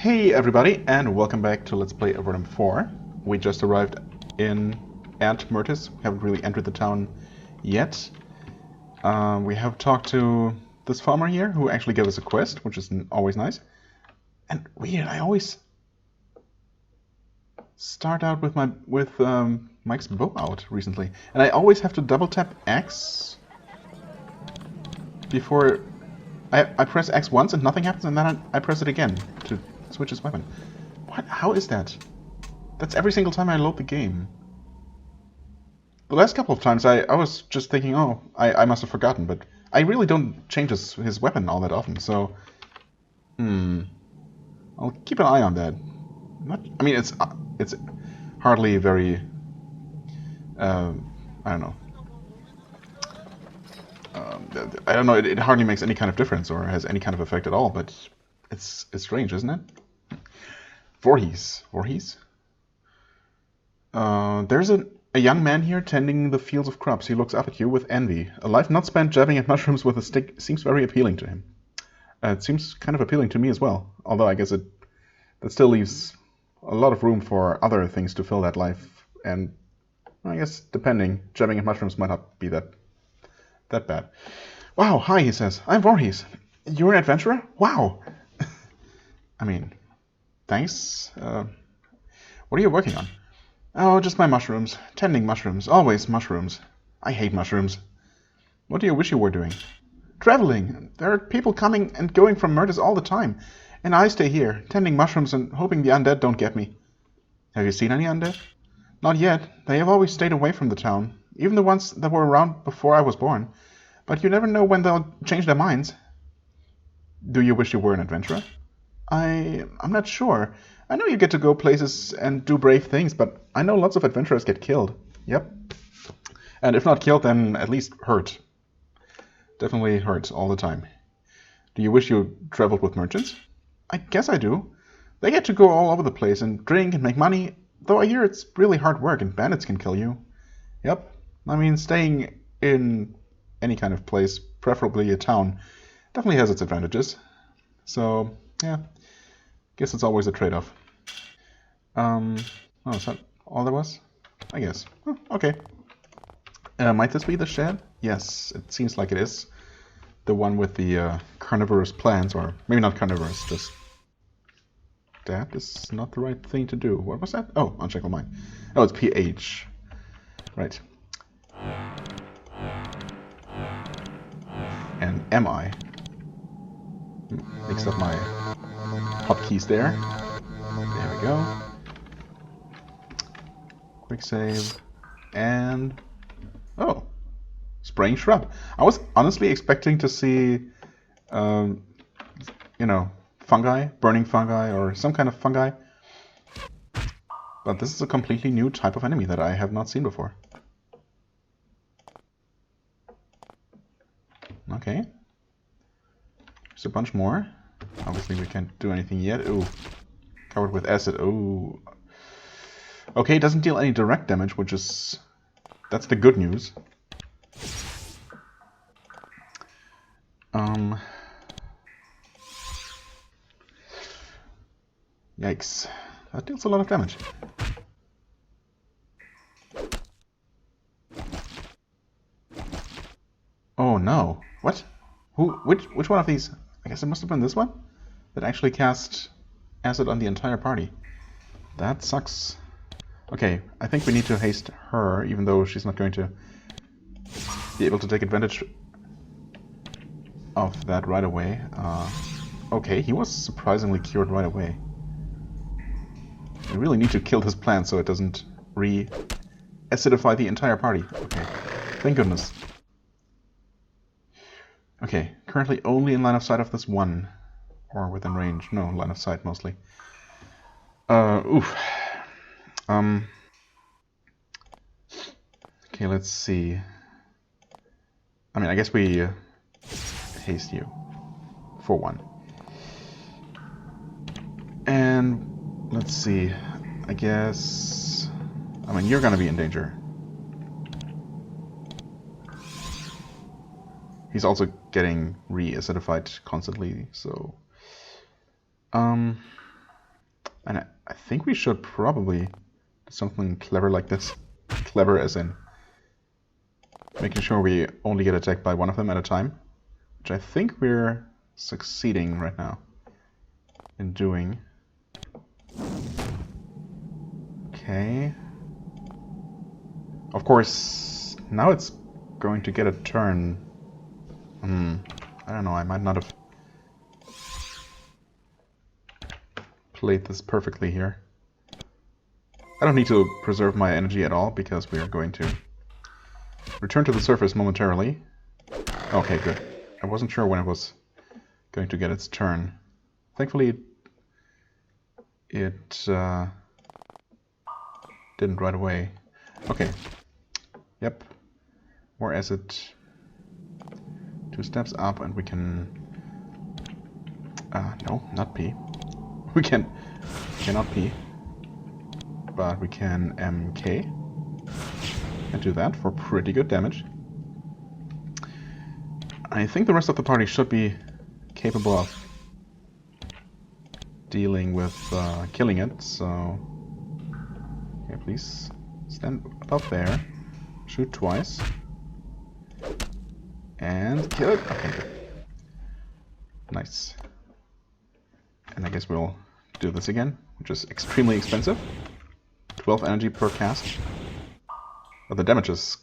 Hey everybody, and welcome back to Let's Play Avernum 4. We just arrived at Mertis. We haven't really entered the town yet. We have talked to this farmer here, who actually gave us a quest, which is always nice. And weird, I always start out with Mike's bow out recently, and I always have to double tap X before I press X once and nothing happens, and then I press it again to switch his weapon. What? How is that? That's every single time I load the game. The last couple of times I was just thinking, oh, I must have forgotten, but I really don't change his weapon all that often, so... I'll keep an eye on that. I mean, it's hardly very... I don't know. I don't know, it hardly makes any kind of difference or has any kind of effect at all, but it's strange, isn't it? Voorhees. There's a young man here tending the fields of crops. He looks up at you with envy. A life not spent jabbing at mushrooms with a stick seems very appealing to him. It seems kind of appealing to me as well, although I guess that still leaves a lot of room for other things to fill that life, and I guess depending, jabbing at mushrooms might not be that bad. Wow, hi, he says. I'm Voorhees. You're an adventurer? Wow! I mean, thanks. What are you working on? Oh, just my mushrooms. Tending mushrooms. Always mushrooms. I hate mushrooms. What do you wish you were doing? Traveling. There are people coming and going from Mertis all the time. And I stay here, tending mushrooms and hoping the undead don't get me. Have you seen any undead? Not yet. They have always stayed away from the town. Even the ones that were around before I was born. But you never know when they'll change their minds. Do you wish you were an adventurer? I'm not sure. I know you get to go places and do brave things, but I know lots of adventurers get killed. Yep. And if not killed, then at least hurt. Definitely hurt all the time. Do you wish you traveled with merchants? I guess I do. They get to go all over the place and drink and make money, though I hear it's really hard work and bandits can kill you. Yep. I mean, staying in any kind of place, preferably a town, definitely has its advantages. So, yeah. Guess it's always a trade-off. Oh, is that all there was? I guess. Oh, okay. Might this be the shed? Yes, it seems like it is. The one with the carnivorous plants, or maybe not carnivorous, just... That is not the right thing to do. What was that? Oh, unshackle mine. Oh, it's pH. Right. And MI. Mixed up my hotkeys there. There we go. Quick save. And... oh! Spraying shrub. I was honestly expecting to see, you know, fungi, burning fungi, or some kind of fungi. But this is a completely new type of enemy that I have not seen before. Okay. There's a bunch more. Obviously we can't do anything yet. Ooh. Covered with acid. Ooh. Okay, it doesn't deal any direct damage, which is... that's the good news. Yikes. That deals a lot of damage. Oh no. What? Which one of these? I guess it must have been this one that actually cast acid on the entire party. That sucks. Okay, I think we need to haste her, even though she's not going to be able to take advantage of that right away. Okay, he was surprisingly cured right away. We really need to kill this plant so it doesn't re-acidify the entire party. Okay, thank goodness. Okay, currently only in line of sight of this one. Or within range. No, line of sight mostly. Oof. Okay, let's see. I mean, I guess we haste you. For one. And let's see. I guess... I mean, you're gonna be in danger. He's also getting re-acidified constantly, so... And I think we should probably do something clever like this. Clever as in making sure we only get attacked by one of them at a time. Which I think we're succeeding right now in doing. Okay. Of course, now it's going to get a turn. I don't know, I might not have played this perfectly here. I don't need to preserve my energy at all because we are going to return to the surface momentarily. Okay, good. I wasn't sure when it was going to get its turn. Thankfully, it didn't right away. Okay. Yep. Or as it 2 steps up and we can... no, not P. We cannot P. But we can MK. And do that for pretty good damage. I think the rest of the party should be capable of dealing with killing it, so... Okay, please stand above there. Shoot twice. And kill it. Okay, good. Nice. And I guess we'll do this again, which is extremely expensive. 12 energy per cast. But the damage is...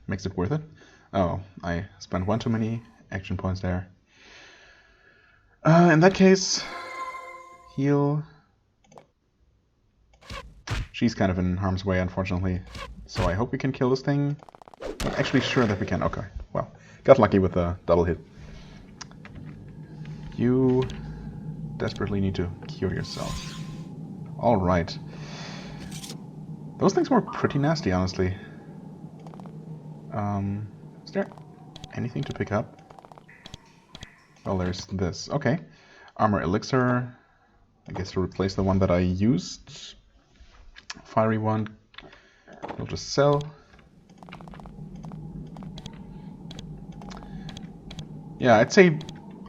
makes it worth it. Oh, I spent one too many action points there. In that case... heal... She's kind of in harm's way, unfortunately. So I hope we can kill this thing. I'm actually sure that we can. Okay, well, got lucky with a double hit. You desperately need to cure yourself. Alright. Those things were pretty nasty, honestly. Is there anything to pick up? Well, there's this. Okay. Armor elixir. I guess to replace the one that I used. Fiery one. We'll just sell. Yeah, I'd say,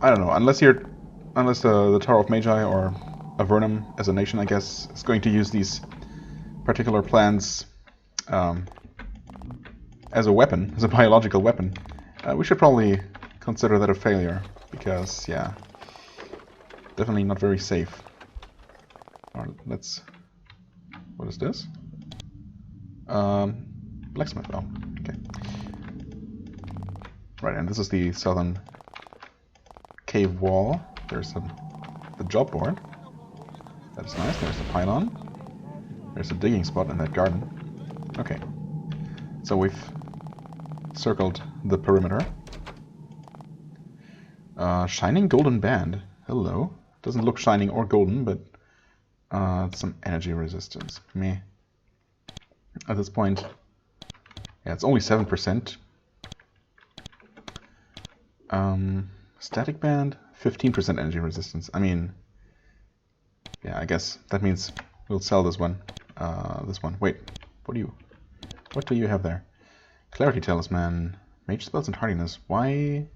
I don't know, unless the Tower of Magi or Avernum as a nation, I guess, is going to use these particular plans as a weapon, as a biological weapon, we should probably consider that a failure, because, yeah, definitely not very safe. Alright, let's... What is this? Blacksmith, oh, okay. Right, and this is the southern cave wall. There's the job board. That's nice. There's the pylon. There's a digging spot in that garden. Okay. So we've circled the perimeter. Shining golden band. Hello. Doesn't look shining or golden, but some energy resistance. Meh. At this point, yeah, it's only 7%. Static band, 15% energy resistance. I mean, yeah, I guess that means we'll sell this one. This one. Wait, what do you have there? Clarity Talisman, Mage Spells and Hardiness. Why?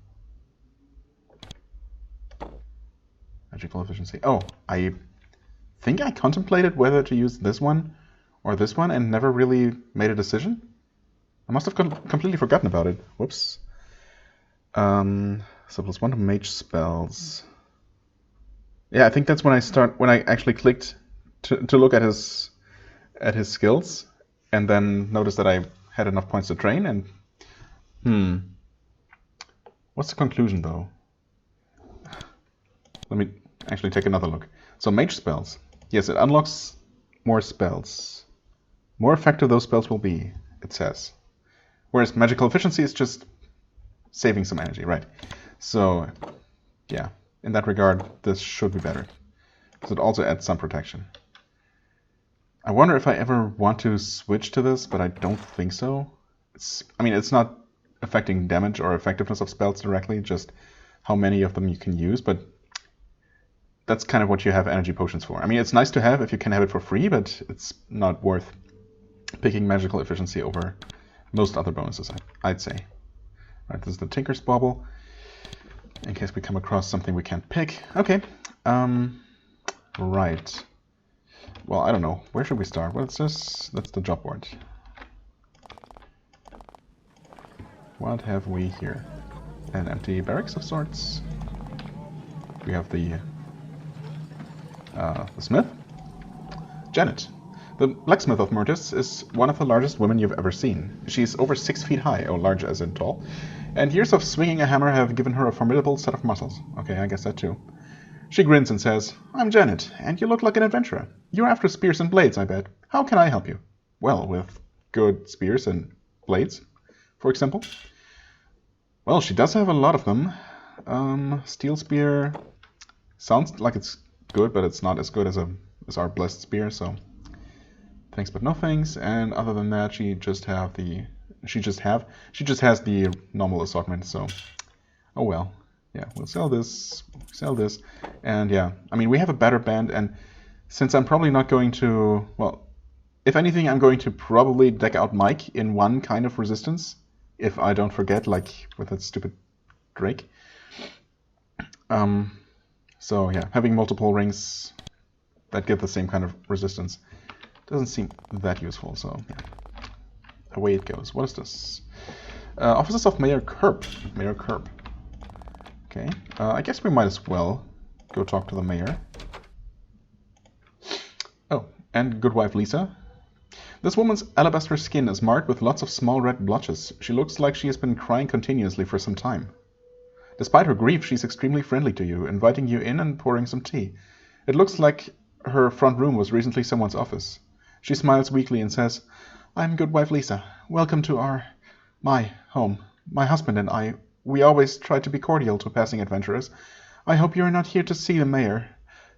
Magical Efficiency. Oh, I think I contemplated whether to use this one or this one and never really made a decision. I must have completely forgotten about it. Whoops. So +1 to Mage Spells. Yeah, I think that's when I actually clicked to look at his skills, and then noticed that I had enough points to train. And what's the conclusion though? Let me actually take another look. So Mage Spells, yes, it unlocks more spells. More effective those spells will be, it says. Whereas Magical Efficiency is just saving some energy, right? So, yeah, in that regard, this should be better, because it also adds some protection. I wonder if I ever want to switch to this, but I don't think so. I mean, it's not affecting damage or effectiveness of spells directly, just how many of them you can use, but that's kind of what you have energy potions for. I mean, it's nice to have if you can have it for free, but it's not worth picking Magical Efficiency over most other bonuses, I'd say. Right, this is the Tinker's Bauble, in case we come across something we can't pick. Okay, Right. Well, I don't know. Where should we start? What's this? That's the job board. What have we here? An empty barracks of sorts. We have the smith. Janet. The blacksmith of Mertis is one of the largest women you've ever seen. She's over 6 feet high, or large as in tall, and years of swinging a hammer have given her a formidable set of muscles. Okay, I guess that too. She grins and says, "I'm Janet, and you look like an adventurer. You're after spears and blades, I bet. How can I help you?" "Well, with good spears and blades, for example." Well, she does have a lot of them. Steel spear sounds like it's good, but it's not as good as our blessed spear, so thanks but no thanks. And other than that, she just has the normal assortment, so oh well. Yeah, we'll sell this, and yeah, I mean, we have a better band, and since I'm probably not going to, well, if anything, I'm going to probably deck out Mike in one kind of resistance, if I don't forget, like with that stupid Drake. So yeah, having multiple rings that give the same kind of resistance doesn't seem that useful, so yeah. Away it goes. What is this? Offices of Mayor Kerp. Mayor Kerp. Okay, I guess we might as well go talk to the mayor. Oh, and good wife Lisa. This woman's alabaster skin is marked with lots of small red blotches. She looks like she has been crying continuously for some time. Despite her grief, she's extremely friendly to you, inviting you in and pouring some tea. It looks like her front room was recently someone's office. She smiles weakly and says, "I'm good wife Lisa. Welcome to my home. My husband and I, we always try to be cordial to passing adventurers. I hope you are not here to see the mayor.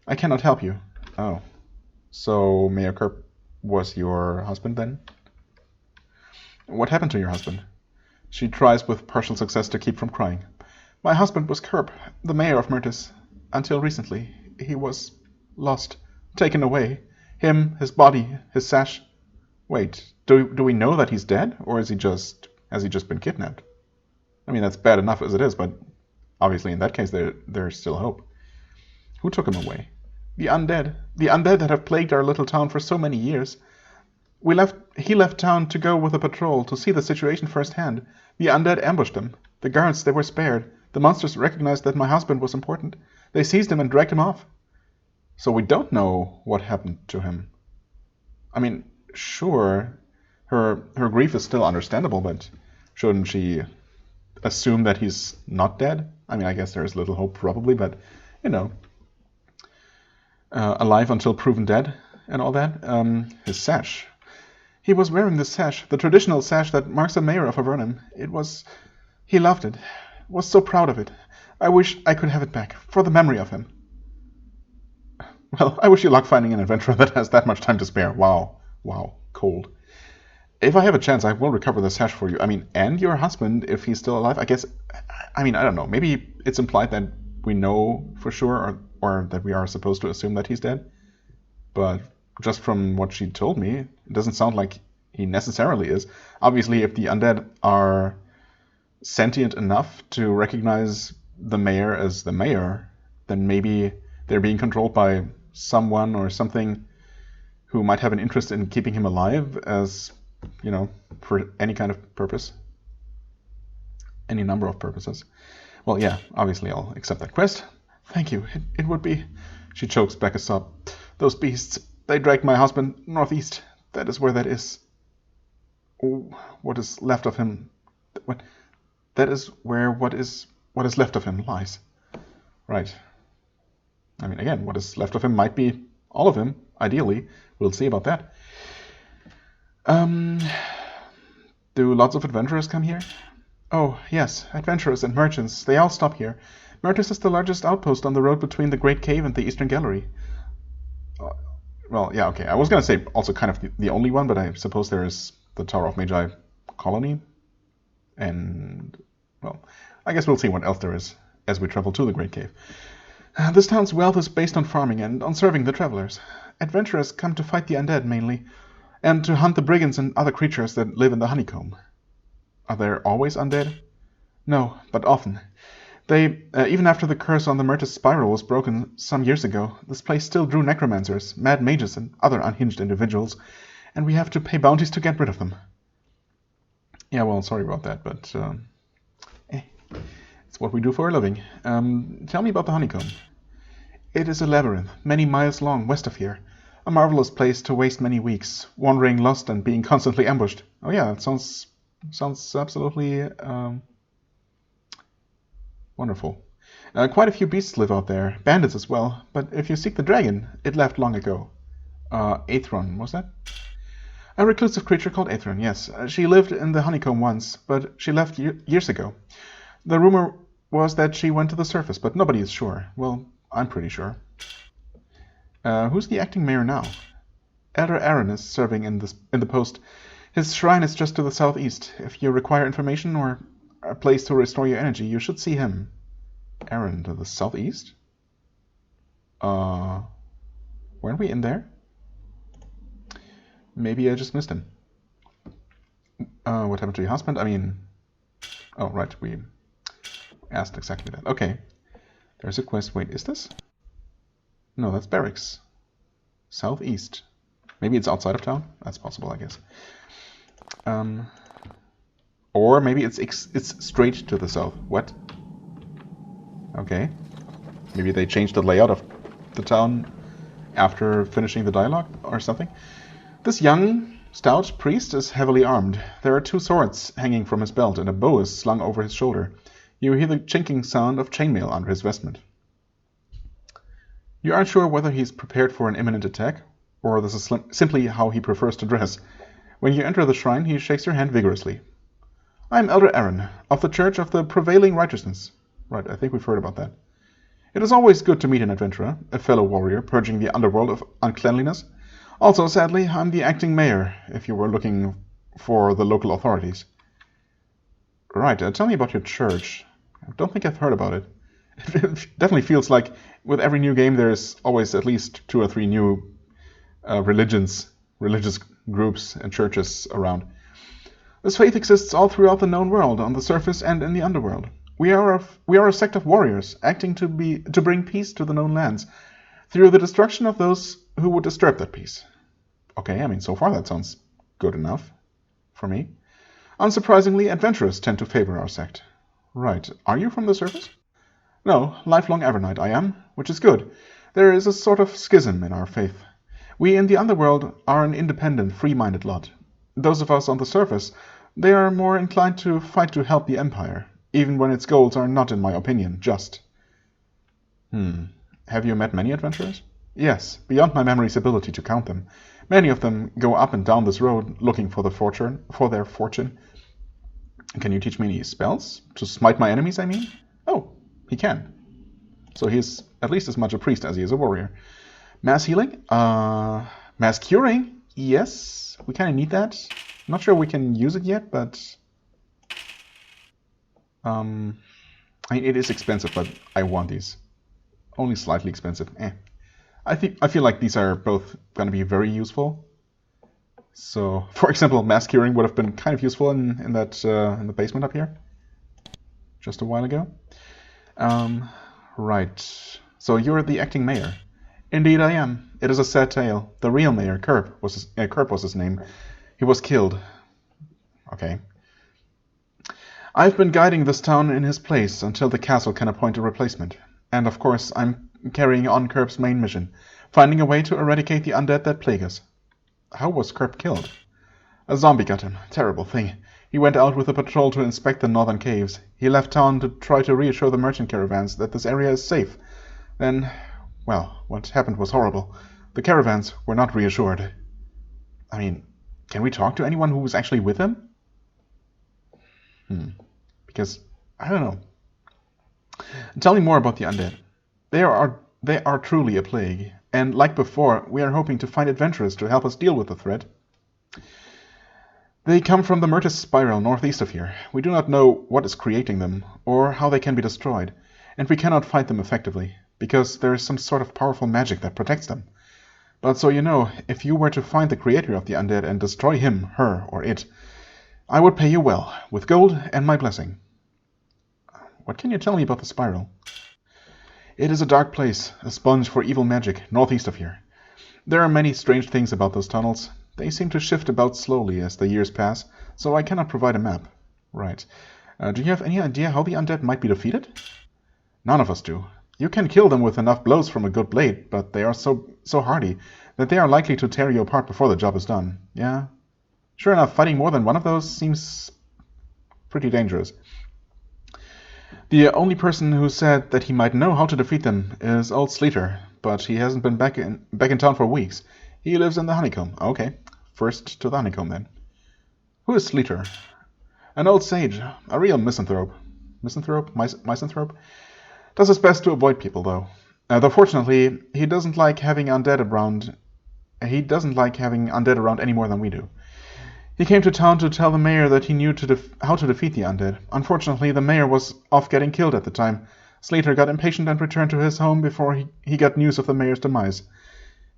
I cannot help you." Oh. So Mayor Kerp was your husband then? What happened to your husband? She tries with partial success to keep from crying. My husband was Kerp, the mayor of Mertis. Until recently, he was lost, taken away. Him, his body, his sash. Wait, do we know that he's dead, or has he just been kidnapped? I mean, that's bad enough as it is, but obviously in that case there's still hope. Who took him away? The undead that have plagued our little town for so many years. He left town to go with a patrol to see the situation firsthand. The undead ambushed him. The guards, they were spared. The monsters recognized that my husband was important. They seized him and dragged him off. So we don't know what happened to him. I mean, sure, her grief is still understandable, but shouldn't she assume that he's not dead? I mean, I guess there's little hope probably, but, you know, alive until proven dead and all that. His sash. He was wearing the sash, the traditional sash that marks the mayor of Avernum. He loved it, was so proud of it. I wish I could have it back, for the memory of him. Well, I wish you luck finding an adventurer that has that much time to spare. Wow, cold. If I have a chance, I will recover the sash for you. I mean, and your husband, if he's still alive, I guess, I mean, I don't know. Maybe it's implied that we know for sure, or that we are supposed to assume that he's dead. But just from what she told me, it doesn't sound like he necessarily is. Obviously, if the undead are sentient enough to recognize the mayor as the mayor, then maybe they're being controlled by someone or something who might have an interest in keeping him alive as, you know, for any kind of purpose. Any number of purposes. Well, yeah, obviously I'll accept that quest. Thank you. It would be... She chokes back a sob. Those beasts, they dragged my husband northeast. That is where that is. What is left of him... That is where what is left of him lies. Right. I mean, again, what is left of him might be all of him, ideally. We'll see about that. Do lots of adventurers come here? Oh, yes, adventurers and merchants. They all stop here. Mertis is the largest outpost on the road between the Great Cave and the Eastern Gallery. Well, yeah, okay. I was going to say also kind of the only one, but I suppose there is the Tower of Magi colony. And, well, I guess we'll see what else there is as we travel to the Great Cave. This town's wealth is based on farming and on serving the travelers. Adventurers come to fight the undead mainly, and to hunt the brigands and other creatures that live in the honeycomb. Are there always undead? No, but often. Even after the curse on the Mertis spiral was broken some years ago, this place still drew necromancers, mad mages, and other unhinged individuals, and we have to pay bounties to get rid of them. Yeah, well, sorry about that, but it's what we do for a living. Tell me about the honeycomb. It is a labyrinth, many miles long, west of here. A marvelous place to waste many weeks, wandering lost and being constantly ambushed. Oh yeah, that sounds absolutely wonderful. Quite a few beasts live out there, bandits as well, but if you seek the dragon, it left long ago. Aethron, was that? A reclusive creature called Aethron, yes. She lived in the honeycomb once, but she left years ago. The rumor was that she went to the surface, but nobody is sure. Well, I'm pretty sure. Who's the acting mayor now? Elder Aaron is serving in the post. His shrine is just to the southeast. If you require information or a place to restore your energy, you should see him. Aaron to the southeast? Weren't we in there? Maybe I just missed him. What happened to your husband? I mean... Oh, right, we asked exactly that. Okay. There's a quest. Wait, is this? No, that's barracks. Southeast. Maybe it's outside of town? That's possible, I guess. Or maybe it's straight to the south. What? Okay. Maybe they changed the layout of the town after finishing the dialogue or something. This young, stout priest is heavily armed. There are 2 swords hanging from his belt and a bow is slung over his shoulder. You hear the chinking sound of chainmail under his vestment. You aren't sure whether he's prepared for an imminent attack, or this is simply how he prefers to dress. When you enter the shrine, he shakes your hand vigorously. I am Elder Aaron, of the Church of the Prevailing Righteousness. Right, I think we've heard about that. It is always good to meet an adventurer, a fellow warrior purging the underworld of uncleanliness. Also, sadly, I'm the acting mayor, if you were looking for the local authorities. Right, tell me about your church. I don't think I've heard about it. It definitely feels like with every new game there's always at least 2 or 3 new religious groups and churches around. This faith exists all throughout the known world, on the surface and in the underworld. We are a sect of warriors, acting to bring peace to the known lands, through the destruction of those who would disturb that peace. Okay, I mean, so far that sounds good enough for me. Unsurprisingly, adventurers tend to favor our sect. Right, are you from the surface? No, lifelong Avernite I am, which is good. There is a sort of schism in our faith. We in the underworld are an independent, free-minded lot. Those of us on the surface, they are more inclined to fight to help the Empire, even when its goals are not, in my opinion, just. Have you met many adventurers? Yes, beyond my memory's ability to count them. Many of them go up and down this road looking for their fortune. Can you teach me any spells? To smite my enemies, I mean? Oh, he can. So he is at least as much a priest as he is a warrior. Mass healing? Mass curing? Yes, we kind of need that. I'm not sure we can use it yet, but... I mean, it is expensive, but I want these. Only slightly expensive. I feel like these are both going to be very useful. So, for example, mass curing would have been kind of useful in the basement up here, just a while ago. Right. So you're the acting mayor. Indeed, I am. It is a sad tale. The real mayor, Kerp was his name. He was killed. Okay. I've been guiding this town in his place until the castle can appoint a replacement. And of course, I'm carrying on Kerp's main mission, finding a way to eradicate the undead that plague us. How was Kerp killed? A zombie got him. Terrible thing. He went out with a patrol to inspect the northern caves. He left town to try to reassure the merchant caravans that this area is safe. Then, well, what happened was horrible. The caravans were not reassured. I mean, can we talk to anyone who was actually with him? Because, I don't know. Tell me more about the undead. They are truly a plague, and like before, we are hoping to find adventurers to help us deal with the threat. They come from the Mertis spiral northeast of here. We do not know what is creating them, or how they can be destroyed, and we cannot fight them effectively, because there is some sort of powerful magic that protects them. But so you know, if you were to find the creator of the undead and destroy him, her, or it, I would pay you well, with gold and my blessing. What can you tell me about the spiral? It is a dark place, a sponge for evil magic, northeast of here. There are many strange things about those tunnels. They seem to shift about slowly as the years pass, so I cannot provide a map. Right. Do you have any idea how the undead might be defeated? None of us do. You can kill them with enough blows from a good blade, but they are so hardy that they are likely to tear you apart before the job is done. Yeah. Sure enough, fighting more than one of those seems pretty dangerous. The only person who said that he might know how to defeat them is old Sleater, but he hasn't been back in town for weeks. He lives in the honeycomb. Okay, first to the honeycomb then. Who is Sleater? An old sage, a real misanthrope. Misanthrope? Does his best to avoid people, though. Though fortunately, he doesn't like having undead around. He doesn't like having undead around any more than we do. He came to town to tell the mayor that he knew how to defeat the undead. Unfortunately, the mayor was off getting killed at the time. Sleater got impatient and returned to his home before he got news of the mayor's demise.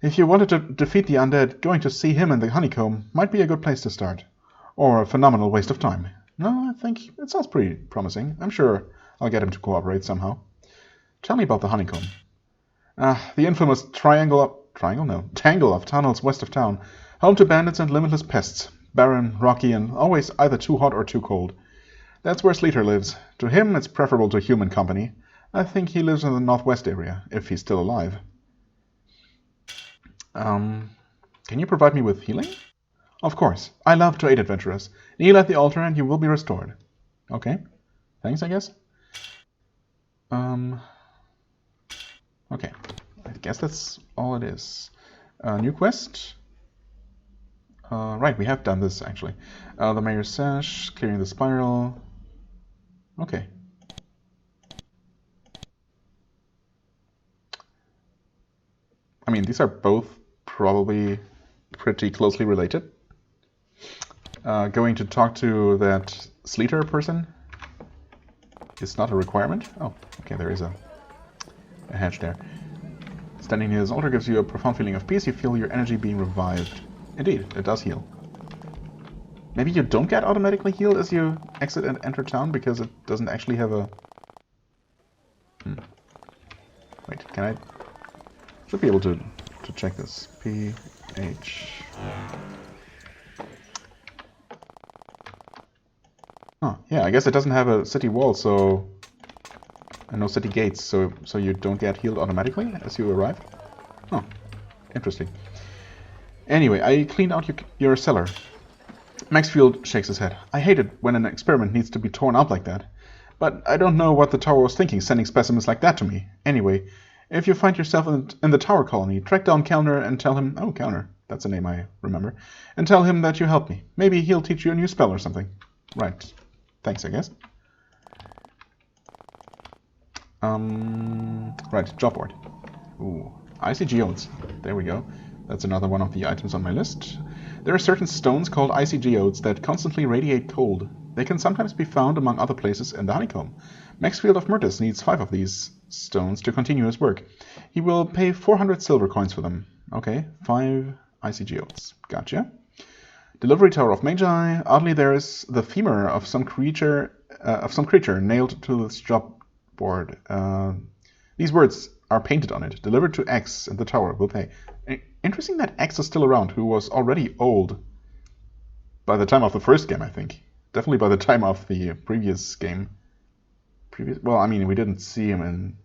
If you wanted to defeat the undead, going to see him in the honeycomb might be a good place to start. Or a phenomenal waste of time. No, I think it sounds pretty promising. I'm sure I'll get him to cooperate somehow. Tell me about the honeycomb. The infamous tangle of tunnels west of town, home to bandits and limitless pests, barren, rocky, and always either too hot or too cold. That's where Sleater lives. To him, it's preferable to human company. I think he lives in the northwest area, if he's still alive. Can you provide me with healing? Of course. I love to aid adventurers. Kneel at the altar and you will be restored. Okay. Thanks, I guess. Okay. I guess that's all it is. New quest. Right, we have done this, actually. The Mayor's Sash, clearing the spiral. Okay. I mean, these are both probably pretty closely related. Going to talk to that Sleater person is not a requirement. Oh, okay, there is a hatch there. Standing near his altar gives you a profound feeling of peace. You feel your energy being revived. Indeed, it does heal. Maybe you don't get automatically healed as you exit and enter town because it doesn't actually have a... Wait, can I... Should be able to check this. PH... Oh, yeah, I guess it doesn't have a city wall, so... And no city gates, so you don't get healed automatically as you arrive? Oh, interesting. Anyway, I cleaned out your cellar. Maxfield shakes his head. I hate it when an experiment needs to be torn out like that. But I don't know what the tower was thinking sending specimens like that to me. Anyway, if you find yourself in the tower colony, track down Kellner and tell him... Oh, Kellner. That's a name I remember. And tell him that you helped me. Maybe he'll teach you a new spell or something. Right. Thanks, I guess. Right, job board. Ooh, icy geodes. There we go. That's another one of the items on my list. There are certain stones called icy geodes that constantly radiate cold. They can sometimes be found among other places in the honeycomb. Maxfield of Mertis needs 5 of these stones to continue his work. He will pay 400 silver coins for them. Okay, 5 icy geodes. Gotcha. Delivery Tower of Magi. Oddly, there is the femur of some creature nailed to this job board. These words are painted on it. Delivered to X and the tower will pay. Interesting that X is still around, who was already old by the time of the first game, I think. Definitely by the time of the previous game. Well, I mean, we didn't see him in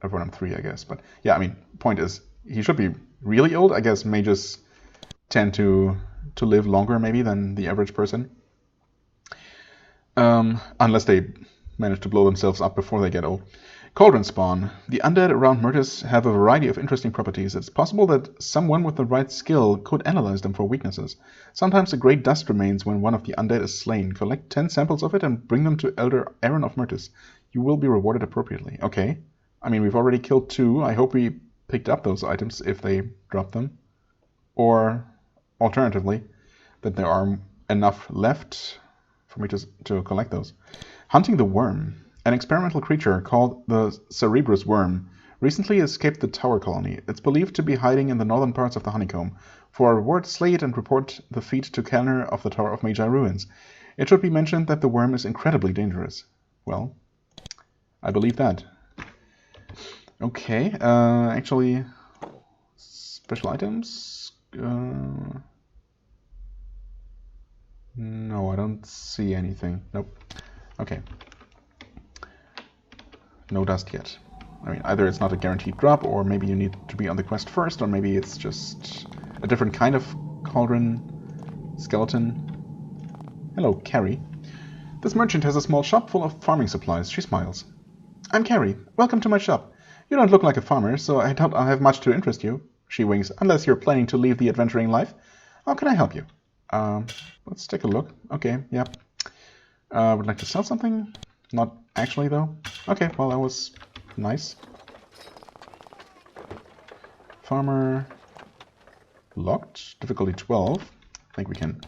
Avernum 3, I guess. But yeah, I mean, point is, he should be really old. I guess mages tend to live longer, maybe, than the average person. Unless they manage to blow themselves up before they get old. Cauldron spawn. The undead around Mertis have a variety of interesting properties. It's possible that someone with the right skill could analyze them for weaknesses. Sometimes a great dust remains when one of the undead is slain. Collect 10 samples of it and bring them to Elder Aaron of Mertis. You will be rewarded appropriately. Okay. I mean, we've already killed 2. I hope we picked up those items if they dropped them. Or, alternatively, that there are enough left for me to collect those. Hunting the worm. An experimental creature called the Cerebrus worm recently escaped the tower colony. It's believed to be hiding in the northern parts of the honeycomb. For a reward, slay it and report the feat to Kellner of the Tower of Magi Ruins. It should be mentioned that the worm is incredibly dangerous. Well, I believe that. Okay, actually, special items? No, I don't see anything. Nope. Okay. No dust yet. I mean, either it's not a guaranteed drop, or maybe you need to be on the quest first, or maybe it's just a different kind of cauldron skeleton. Hello, Carrie. This merchant has a small shop full of farming supplies. She smiles. I'm Carrie. Welcome to my shop. You don't look like a farmer, so I doubt I'll have much to interest you. She winks. Unless you're planning to leave the adventuring life. How can I help you? Let's take a look. Okay, yep. Would like to sell something? Not actually, though. Okay, well, that was nice. Farmer. Locked. Difficulty 12. I think we can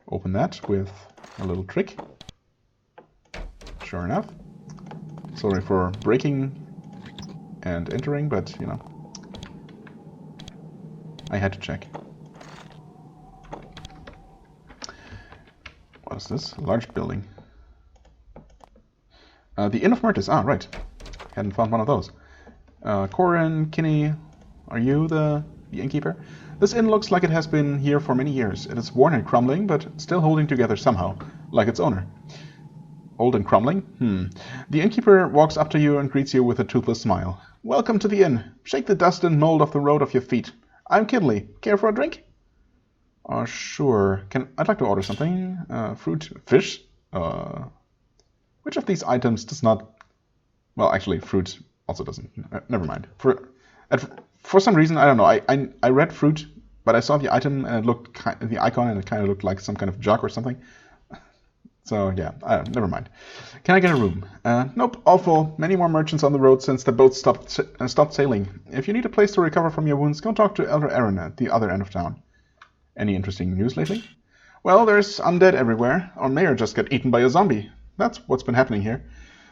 open that with a little trick. Sure enough. Sorry for breaking and entering, but, you know, I had to check. What is this? A large building. The Inn of Mertis. Ah, right. Hadn't found one of those. Corin, Kinney, are you the innkeeper? This inn looks like it has been here for many years. It is worn and crumbling, but still holding together somehow, like its owner. Old and crumbling? The innkeeper walks up to you and greets you with a toothless smile. Welcome to the inn. Shake the dust and mold off the road of your feet. I'm Kinley. Care for a drink? Sure. I'd like to order something. Fruit, fish. Which of these items does not... Well, actually, fruit also doesn't. Never mind. For some reason, I don't know. I read fruit, but I saw the item and it looked the icon and it kind of looked like some kind of jug or something. So yeah, never mind. Can I get a room? Nope, all full. Many more merchants on the road since the boat stopped sailing. If you need a place to recover from your wounds, go talk to Elder Aaron at the other end of town. Any interesting news lately? Well, there's undead everywhere. Our mayor just got eaten by a zombie. That's what's been happening here.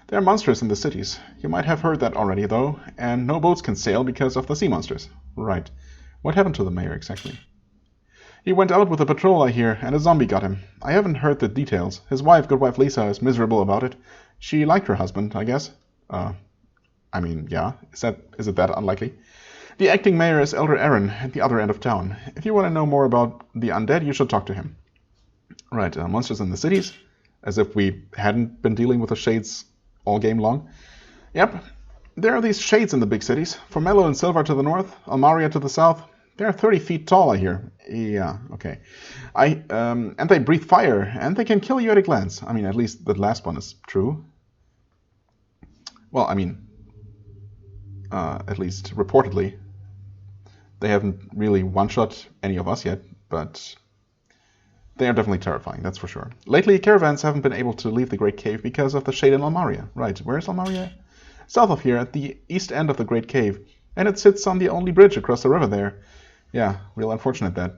There are monsters in the cities. You might have heard that already, though, and no boats can sail because of the sea monsters. Right. What happened to the mayor, exactly? He went out with a patrol, I hear, and a zombie got him. I haven't heard the details. His wife, Goodwife Lisa, is miserable about it. She liked her husband, I guess. I mean, yeah. Is it that unlikely? The acting mayor is Elder Aaron at the other end of town. If you want to know more about the undead, you should talk to him. Right, monsters in the cities? As if we hadn't been dealing with the shades all game long. Yep, there are these shades in the big cities. Formello and Silvar to the north, Almaria to the south. They're 30 feet tall, I hear. Yeah, okay. And they breathe fire, and they can kill you at a glance. I mean, at least the last one is true. Well, I mean, at least reportedly. They haven't really one-shot any of us yet, but they are definitely terrifying, that's for sure. Lately, caravans haven't been able to leave the Great Cave because of the shade in Almaria. Right, where's Almaria? South of here, at the east end of the Great Cave. And it sits on the only bridge across the river there. Yeah, real unfortunate that.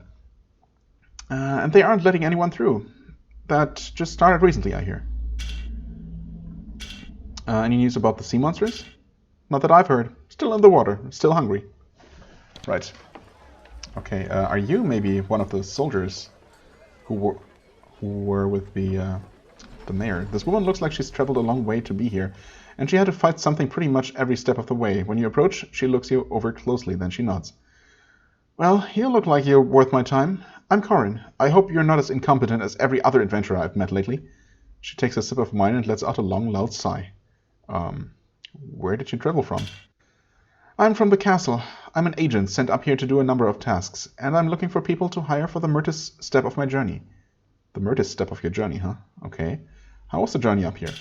And they aren't letting anyone through. That just started recently, I hear. Any news about the sea monsters? Not that I've heard. Still in the water, still hungry. Right. Okay, are you maybe one of the soldiers who were with the mayor? This woman looks like she's traveled a long way to be here, and she had to fight something pretty much every step of the way. When you approach, she looks you over closely, then she nods. Well, you look like you're worth my time. I'm Corin. I hope you're not as incompetent as every other adventurer I've met lately. She takes a sip of wine and lets out a long, loud sigh. Where did you travel from? I'm from the castle. I'm an agent sent up here to do a number of tasks, and I'm looking for people to hire for the Mertis step of my journey. The Mertis step of your journey, huh? Okay. How was the journey up here?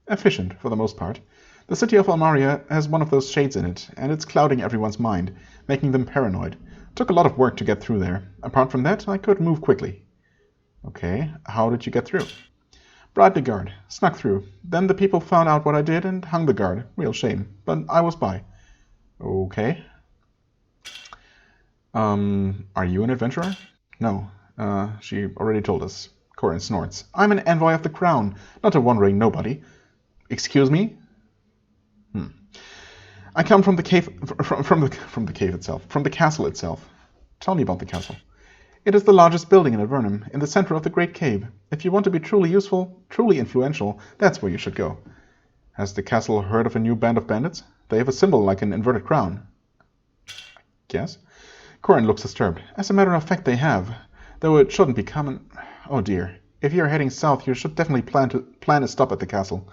Efficient, for the most part. The city of Almaria has one of those shades in it, and it's clouding everyone's mind, making them paranoid. Took a lot of work to get through there. Apart from that, I could move quickly. Okay, how did you get through? Bribed the guard, snuck through. Then the people found out what I did and hung the guard. Real shame, but I was by. Okay. Are you an adventurer? No, she already told us. Corin snorts. I'm an envoy of the crown, not a wandering nobody. Excuse me? I come from the cave, from the cave itself, from the castle itself. Tell me about the castle. It is the largest building in Avernum, in the center of the Great Cave. If you want to be truly useful, truly influential, that's where you should go. Has the castle heard of a new band of bandits? They have a symbol like an inverted crown. Yes? Corin looks disturbed. As a matter of fact, they have. Though it shouldn't be common. Oh dear. If you're heading south, you should definitely plan a stop at the castle.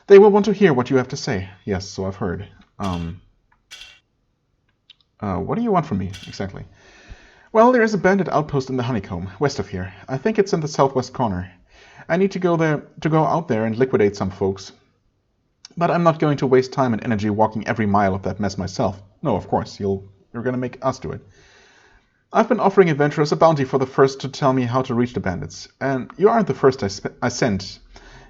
They will want to hear what you have to say. Yes, so I've heard. What do you want from me, exactly? Well, there is a bandit outpost in the Honeycomb, west of here. I think it's in the southwest corner. I need to go out there and liquidate some folks. But I'm not going to waste time and energy walking every mile of that mess myself. No, of course, you're going to make us do it. I've been offering adventurers a bounty for the first to tell me how to reach the bandits, and you aren't the first I sent.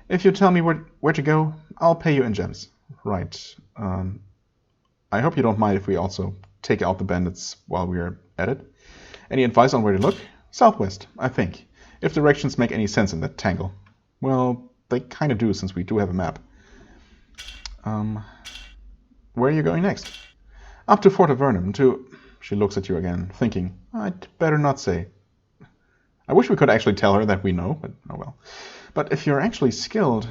If you tell me where to go, I'll pay you in gems. Right. I hope you don't mind if we also take out the bandits while we're at it. Any advice on where to look? Southwest, I think. If directions make any sense in that tangle. Well, they kind of do, since we do have a map. Where are you going next? Up to Fort Avernum, to... She looks at you again, thinking, I'd better not say. I wish we could actually tell her that we know, but oh well. But if you're actually skilled,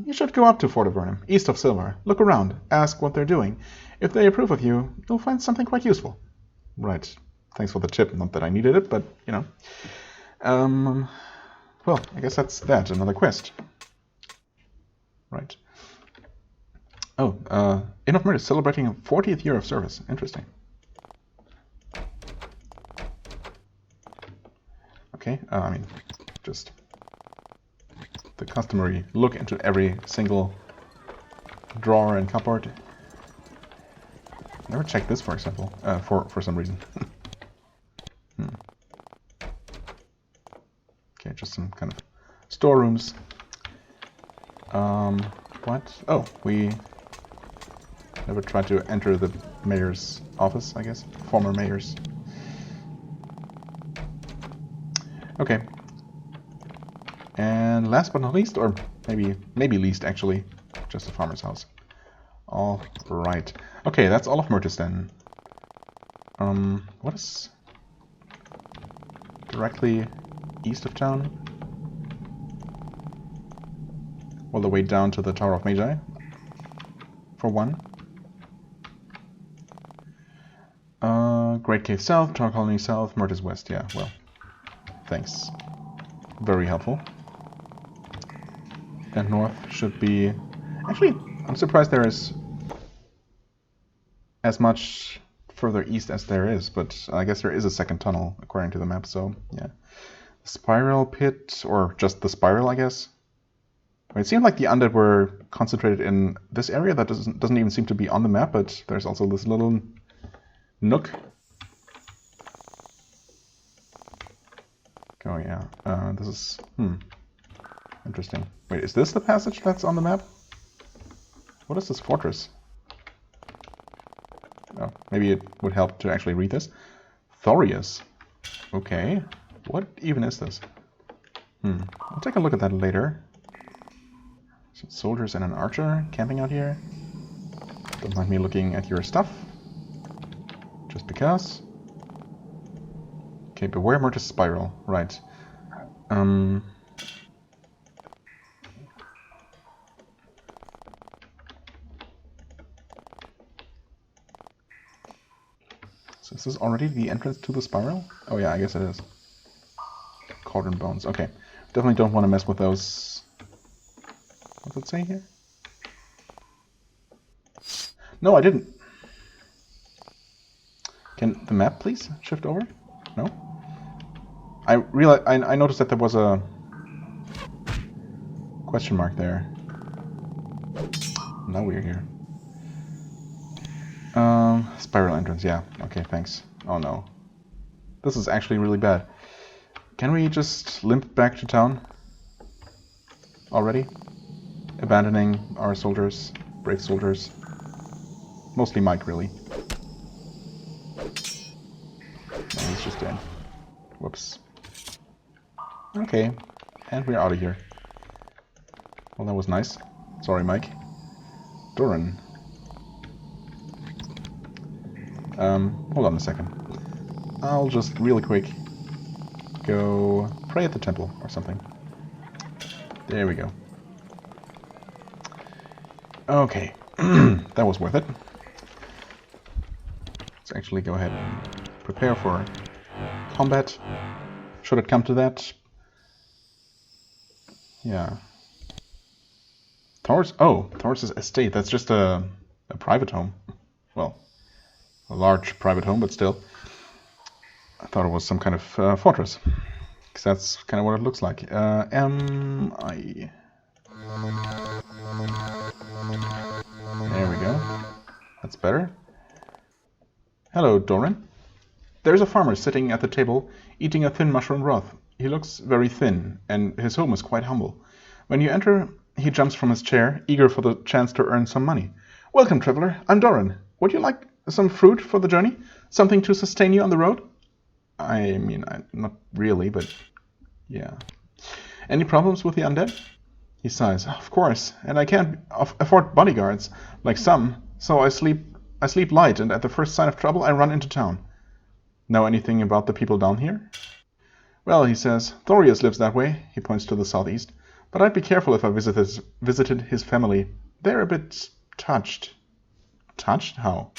you should go up to Fort Avernum, east of Silver. Look around, ask what they're doing. If they approve of you, you'll find something quite useful. Right. Thanks for the tip. Not that I needed it, but, you know. Well, I guess that's that. Another quest. Right. Oh, Inn of Mertis celebrating a 40th year of service. Interesting. Okay, I mean, just the customary look into every single drawer and cupboard. Never checked this, for example, for some reason. Okay, just some kind of storerooms. What? Oh, we never tried to enter the mayor's office, I guess. Former mayor's. Okay. And last but not least, or maybe least actually, just a farmer's house. All right. Okay, that's all of Mertis then. What is directly east of town? All the way down to the Tower of Magi, for one. Great Cave south, Tower Colony south, Mertis west. Yeah, well, thanks. Very helpful. And north should be... Actually, I'm surprised there is as much further east as there is, but I guess there is a second tunnel according to the map, so yeah. Spiral pit, or just the spiral, I guess. It seemed like the undead were concentrated in this area that doesn't even seem to be on the map, but there's also this little nook. Oh yeah, this is... interesting. Wait, is this the passage that's on the map? What is this fortress? Oh, maybe it would help to actually read this. Thorius. Okay. What even is this? I'll take a look at that later. Some soldiers and an archer camping out here. Don't mind me looking at your stuff. Just because. Okay, beware Mertis spiral. Right. So is this already the entrance to the spiral? Oh yeah, I guess it is. Cauldron bones. Okay. Definitely don't want to mess with those. What's it say here? No, I didn't. Can the map please shift over? No? I noticed that there was a question mark there. Now we're here. Spiral entrance, yeah. Okay, thanks. Oh no. This is actually really bad. Can we just limp back to town? Already? Abandoning our soldiers, brave soldiers. Mostly Mike, really. No, he's just dead. Whoops. Okay, and we're out of here. Well, that was nice. Sorry, Mike. Doran. Hold on a second. I'll just really quick go pray at the temple or something. There we go. Okay, that was worth it. Let's actually go ahead and prepare for combat. Should it come to that? Yeah. Thor's estate. That's just a private home. Well, a large private home, but still. I thought it was some kind of fortress. Because that's kind of what it looks like. M-I... There we go. That's better. Hello, Doran. There's a farmer sitting at the table, eating a thin mushroom broth. He looks very thin, and his home is quite humble. When you enter, he jumps from his chair, eager for the chance to earn some money. Welcome, traveler. I'm Doran. Would you like some fruit for the journey? Something to sustain you on the road? I mean, not really, but yeah. Any problems with the undead? He sighs. Of course, and I can't afford bodyguards, like some, so I sleep light, and at the first sign of trouble I run into town. Know anything about the people down here? Well, he says, Thorius lives that way, he points to the southeast, but I'd be careful if I visited his family. They're a bit touched. Touched? How?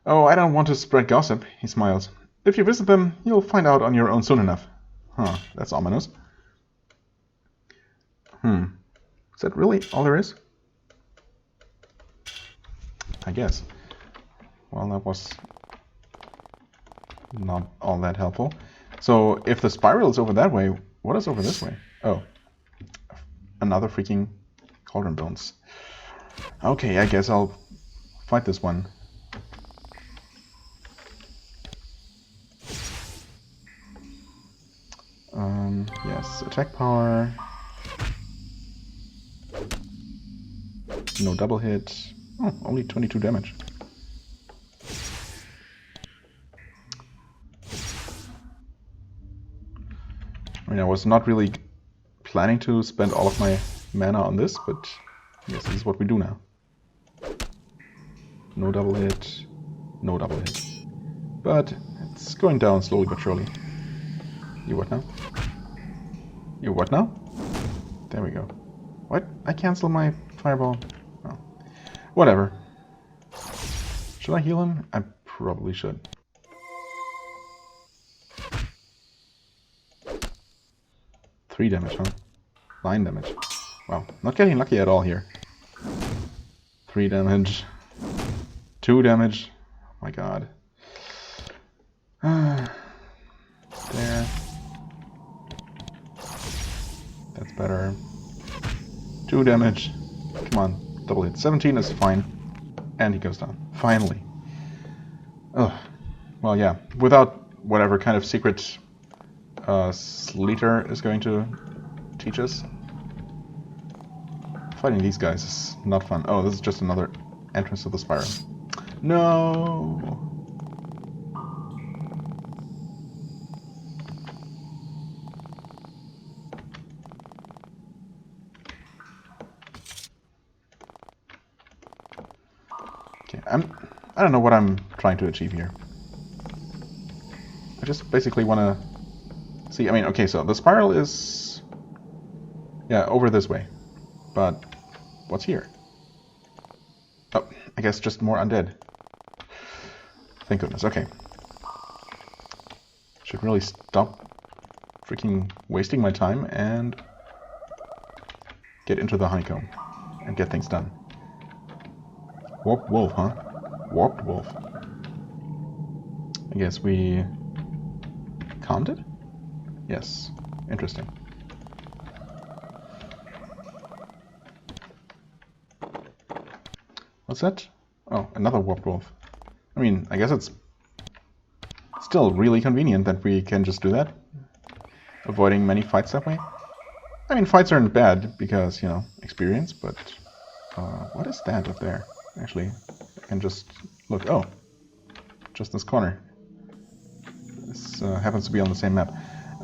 Oh, I don't want to spread gossip, he smiles. If you visit them, you'll find out on your own soon enough. Huh, that's ominous. Is that really all there is? I guess. Well, that was not all that helpful. So, if the spiral is over that way, what is over this way? Oh. Another freaking cauldron bones. Okay, I guess I'll fight this one. Yes, attack power. No double hit. Oh, only 22 damage. I mean, I was not really planning to spend all of my mana on this, but yes, this is what we do now. No double hit, no double hit. But it's going down slowly but surely. You what now? You what now? There we go. What? I cancel my fireball? Oh. Whatever. Should I heal him? I probably should. Three damage, huh? 9 damage. Wow, not getting lucky at all here. 3 damage. 2 damage. Oh my god. There. That's better. 2 damage. Come on, double hit. 17 is fine. And he goes down. Finally. Ugh. Well, yeah. Without whatever kind of secret Sleater is going to teach us. Fighting these guys is not fun. Oh, this is just another entrance to the spiral. No! Okay, I don't know what I'm trying to achieve here. I just basically want to see. I mean, okay, so the spiral is, yeah, over this way. But what's here? Oh, I guess just more undead. Thank goodness. Okay. Should really stop freaking wasting my time and get into the honeycomb and get things done. Warped wolf, huh? Warped wolf. I guess we calmed it? Yes. Interesting. What's that? Oh, another warped wolf. I mean, I guess it's still really convenient that we can just do that. Avoiding many fights that way. I mean, fights aren't bad because, you know, experience, but what is that up there? Actually, I can just look. Oh, just this corner. This happens to be on the same map.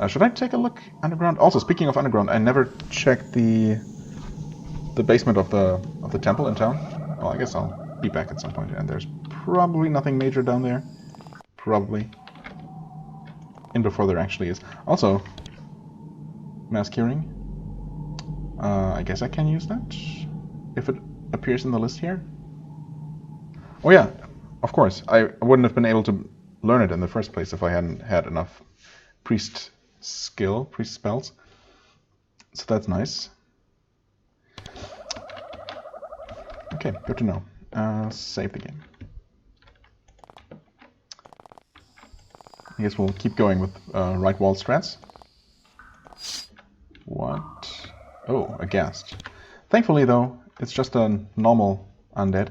Should I take a look underground? Also, speaking of underground, I never checked the basement of the temple in town. Well, I guess I'll be back at some point, and there's probably nothing major down there. Probably. In before there actually is. Also, mass curing. I guess I can use that. If it appears in the list here? Oh yeah, of course. I wouldn't have been able to learn it in the first place if I hadn't had enough priest spells. So that's nice. Okay, good to know. Save the game. I guess we'll keep going with right wall strats. What? Oh, a ghast. Thankfully, though, it's just a normal undead,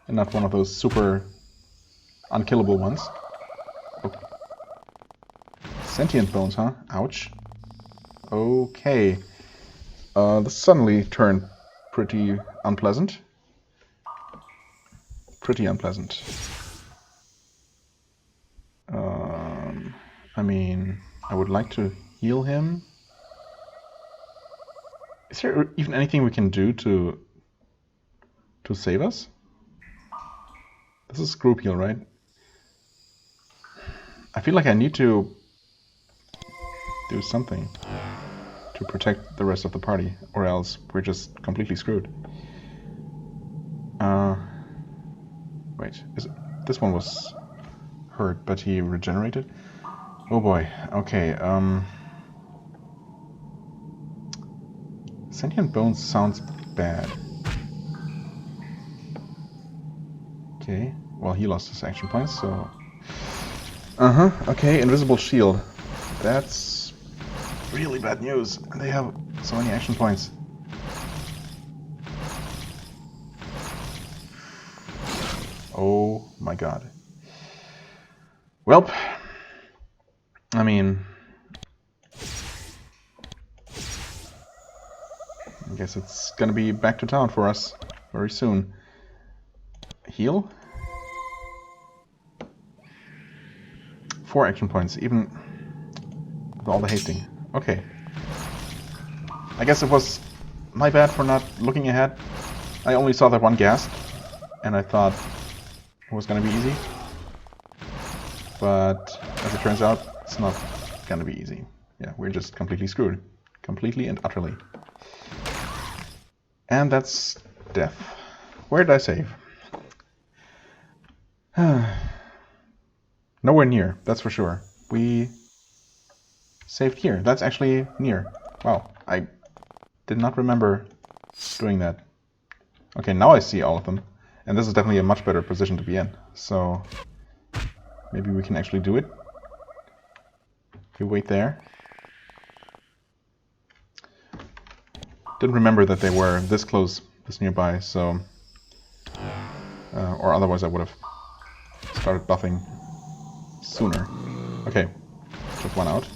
and not one of those super unkillable ones. Oh. Sentient bones, huh? Ouch. Okay. This suddenly turned pretty unpleasant. Pretty unpleasant. I mean, I would like to heal him. Is there even anything we can do to save us? This is group heal, right? I feel like I need to do something to protect the rest of the party, or else we're just completely screwed. Wait, this one was hurt, but he regenerated? Oh boy, okay, Sentient Bones sounds bad. Okay, well he lost his action points, so... okay, Invisible Shield. That's really bad news. They have so many action points. Oh my god. Welp. I mean... I guess it's gonna be back to town for us very soon. Heal? 4 action points, even with all the hasting. Okay. I guess it was my bad for not looking ahead. I only saw that one ghast, and I thought it was gonna be easy. But as it turns out, it's not gonna be easy. Yeah, we're just completely screwed. Completely and utterly. And that's death. Where did I save? Nowhere near, that's for sure. We saved here. That's actually near. Wow, I did not remember doing that. Okay, now I see all of them. And this is definitely a much better position to be in. So maybe we can actually do it. You wait there. Didn't remember that they were this close, this nearby, so... or otherwise I would have started buffing sooner. Okay, took one out.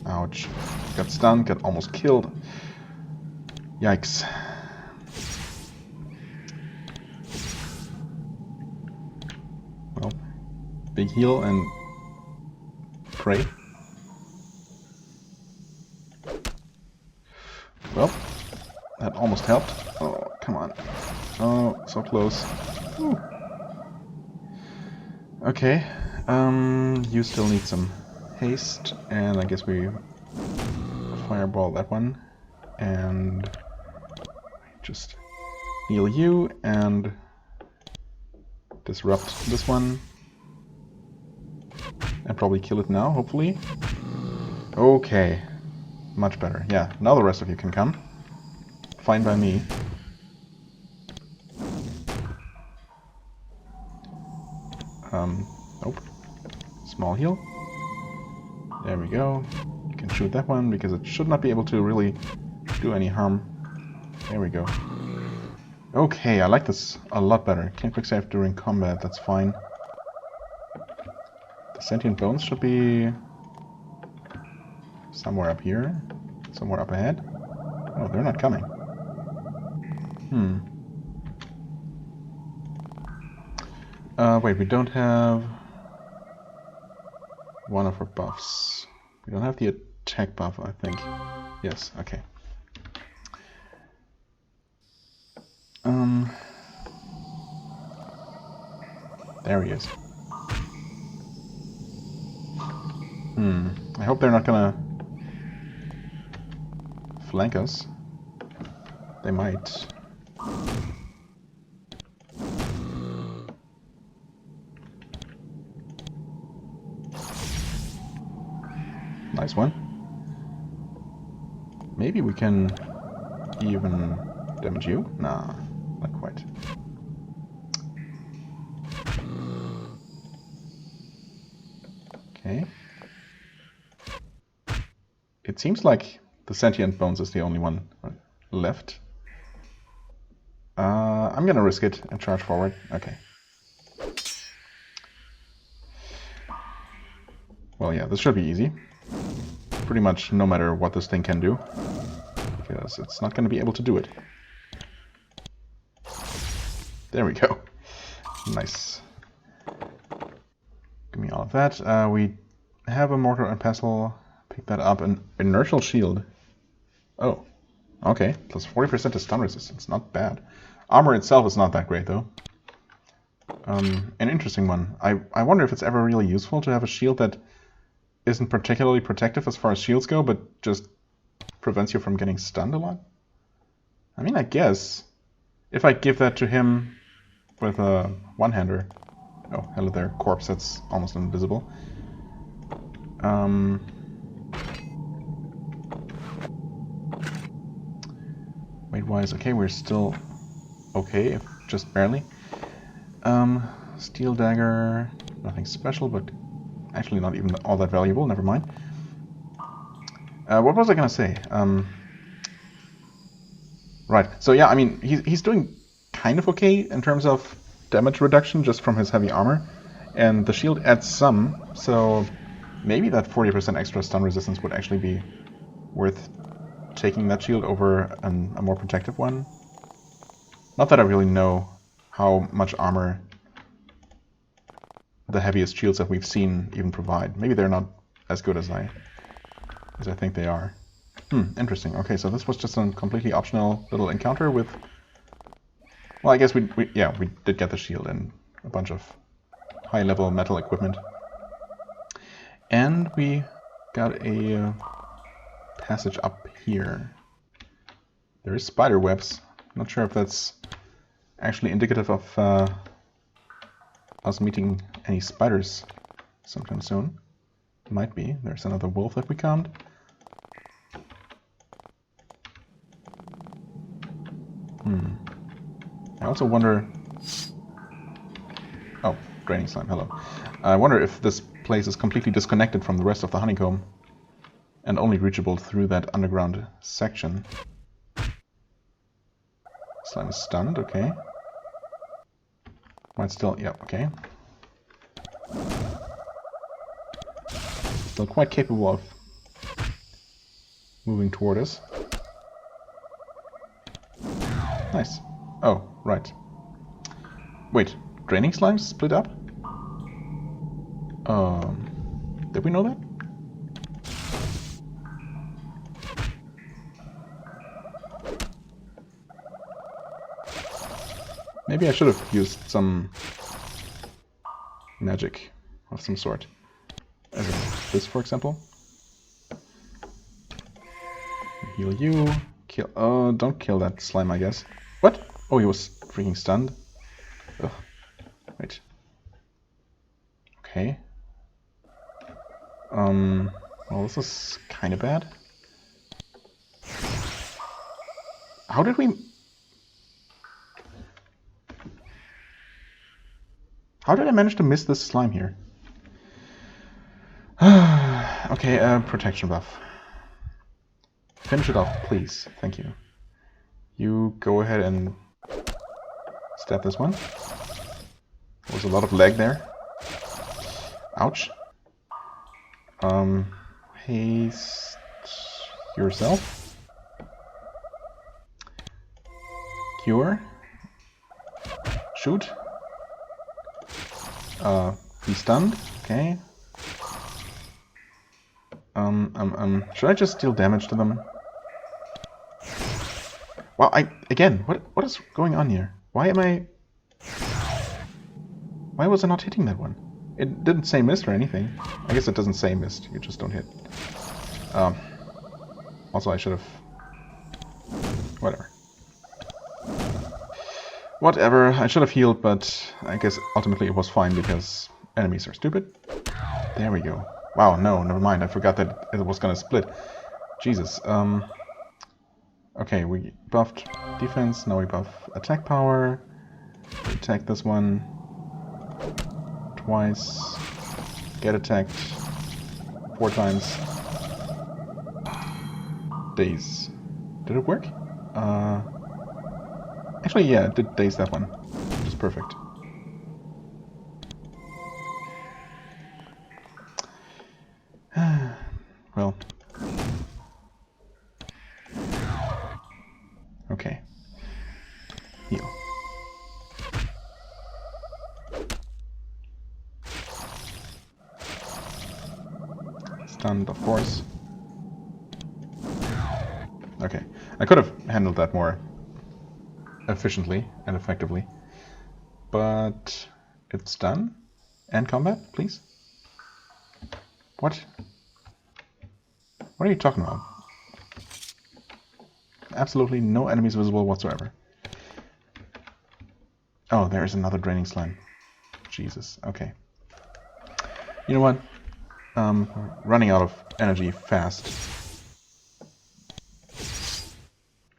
Ouch. Got stunned, got almost killed. Yikes. Well, big heal and pray. Well, that almost helped. Oh, come on. Oh, so close. Ooh. Okay, you still need some haste, and I guess we fireball that one, and just heal you, and disrupt this one, and probably kill it now, hopefully. Okay. Much better. Yeah, now the rest of you can come. Fine by me. Nope. Small heal. There we go. You can shoot that one because it should not be able to really do any harm. There we go. Okay, I like this a lot better. Can't quick save during combat, that's fine. The Sentient Bones should be somewhere up here. Somewhere up ahead. Oh, they're not coming. Wait, we don't have one of our buffs. We don't have the attack buff, I think. Yes, okay. There he is. I hope they're not gonna flank us. They might. Nice one. Maybe we can even damage you? Nah, not quite. Okay. It seems like the sentient bones is the only one left. I'm gonna risk it and charge forward. Okay. Well, yeah, this should be easy. Pretty much no matter what this thing can do. Because it's not gonna be able to do it. There we go. Nice. Give me all of that. We have a mortar and pestle. Pick that up. An inertial shield. Oh. Okay. Plus 40% to stun resistance. Not bad. Armor itself is not that great, though. An interesting one. I wonder if it's ever really useful to have a shield that isn't particularly protective as far as shields go, but just prevents you from getting stunned a lot. I mean, I guess if I give that to him with a one-hander... Oh, hello there, corpse that's almost invisible. Weight-wise, okay, we're still okay, if just barely. Steel dagger, nothing special, but actually not even all that valuable, never mind. What was I gonna say? Right, so yeah, I mean, he's doing kind of okay in terms of damage reduction just from his heavy armor, and the shield adds some, so maybe that 40% extra stun resistance would actually be worth taking that shield over a more protective one. Not that I really know how much armor the heaviest shields that we've seen even provide. Maybe they're not as good as I think they are. Interesting. Okay, so this was just a completely optional little encounter with... Well, I guess we did get the shield and a bunch of high-level metal equipment. And we got a passage up here. There is spider webs. Not sure if that's actually indicative of us meeting any spiders sometime soon. Might be. There's another wolf that we calmed. I also wonder... Oh, draining slime, hello. I wonder if this place is completely disconnected from the rest of the honeycomb and only reachable through that underground section. Slime is stunned, okay. Might still... yeah, okay. Still quite capable of moving toward us. Nice. Oh, right. Wait, draining slimes split up? Did we know that? Maybe I should have used some magic of some sort. As in this, for example. Heal you. Kill. Oh, don't kill that slime, I guess. What? Oh, he was freaking stunned. Ugh. Wait. Okay. Well, this is kind of bad. How did we... How did I manage to miss this slime here? Okay, protection buff. Finish it off, please. Thank you. You go ahead and stab this one. There was a lot of lag there. Ouch. Haste yourself. Cure. Shoot. Be stunned. Okay. Should I just deal damage to them? Wow, again, what is going on here? Why was I not hitting that one? It didn't say missed or anything. I guess it doesn't say missed, you just don't hit. Also, I should have... Whatever. Whatever, I should have healed, but I guess ultimately it was fine because enemies are stupid. There we go. Wow, no, never mind, I forgot that it was gonna split. Jesus, okay, we buffed defense, now we buff attack power. We attack this one twice, get attacked 4 times. Daze. Did it work? Actually, yeah, it did daze that one, which is perfect. Well. Okay. Heal. Stunned, of course. Okay. I could have handled that more efficiently and effectively. But it's done. End combat, please. What? What are you talking about? Absolutely no enemies visible whatsoever. Oh, there is another draining slime. Jesus, okay. You know what? Running out of energy fast.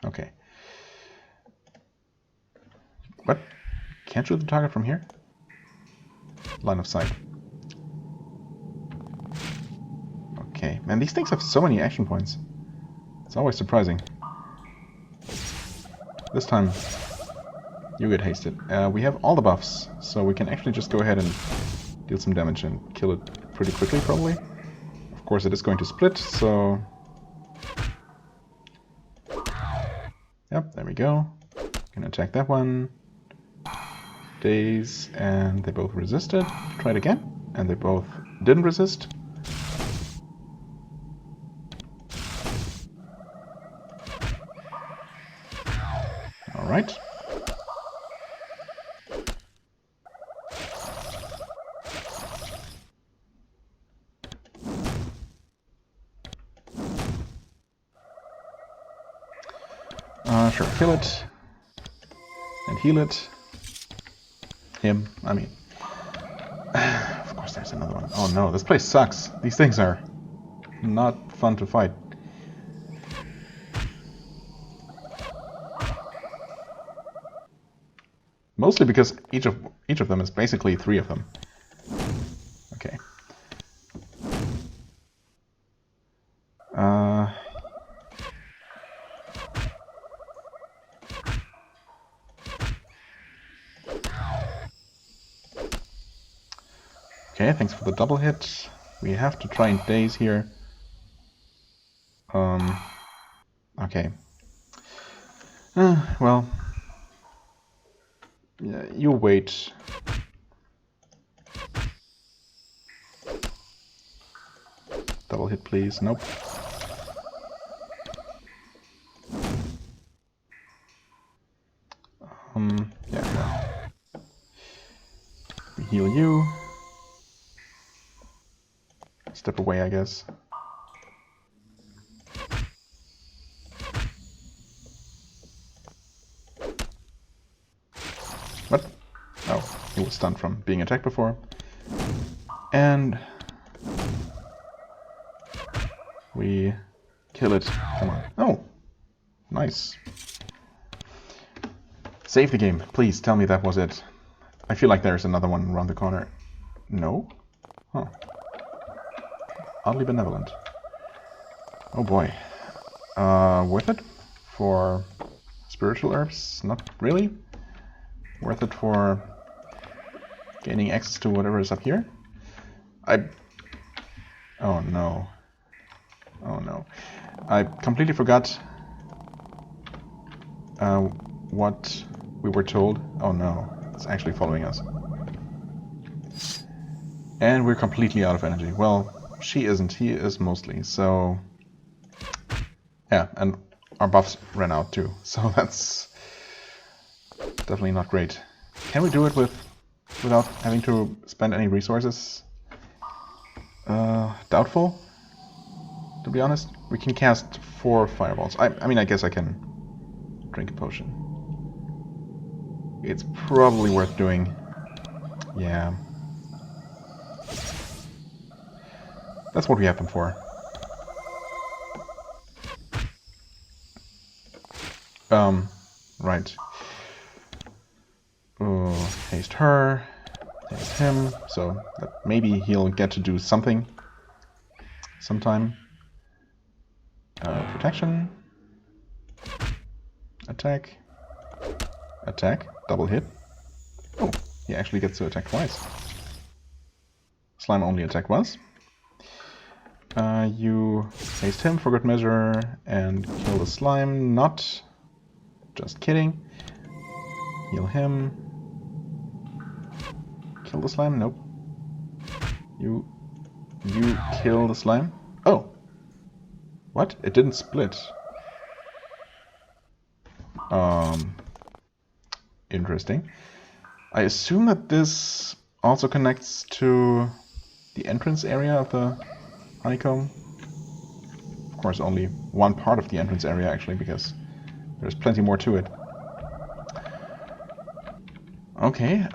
Okay. What? Can't shoot the target from here? Line of sight. Okay. Man, these things have so many action points. It's always surprising. This time, you get hasted. We have all the buffs, so we can actually just go ahead and deal some damage and kill it pretty quickly, probably. Of course, it is going to split, so... Yep, there we go. Can attack that one. Daze, and they both resisted. Try it again, and they both didn't resist. Alright. Sure, kill it. And heal it. Him, I mean. Of course there's another one. Oh no, this place sucks. These things are not fun to fight. Mostly because each of them is basically 3 of them. Okay. Okay, thanks for the double hit. We have to try and daze here. Okay. Well. Yeah, you wait. Double hit, please. Nope. Yeah, well. We heal you. Step away, I guess. What? Oh, he was stunned from being attacked before. And we kill it. Come on. Oh, nice. Save the game. Please tell me that was it. I feel like there's another one around the corner. No? Huh. Oddly benevolent. Oh boy. Worth it? For spiritual herbs? Not really. Worth it for gaining access to whatever is up here? Oh no. Oh no. I completely forgot what we were told. Oh no. It's actually following us. And we're completely out of energy. Well, she isn't. He is mostly. So... yeah, and our buffs ran out too. So that's definitely not great. Can we do it without having to spend any resources? Doubtful, to be honest. We can cast 4 fireballs. I mean, I guess I can drink a potion. it's probably worth doing. Yeah. That's what we have them for. Right. Haste her. Haste him. So that maybe he'll get to do something sometime. Protection. Attack. Attack. Double hit. Oh, he actually gets to attack twice. Slime only attack once. You haste him for good measure and kill the slime. Not. Just kidding. Heal him. Kill the slime? Nope. You kill the slime? Oh! What? It didn't split. Interesting. I assume that this also connects to the entrance area of the honeycomb. Of course, only one part of the entrance area, actually, because there's plenty more to it. Okay,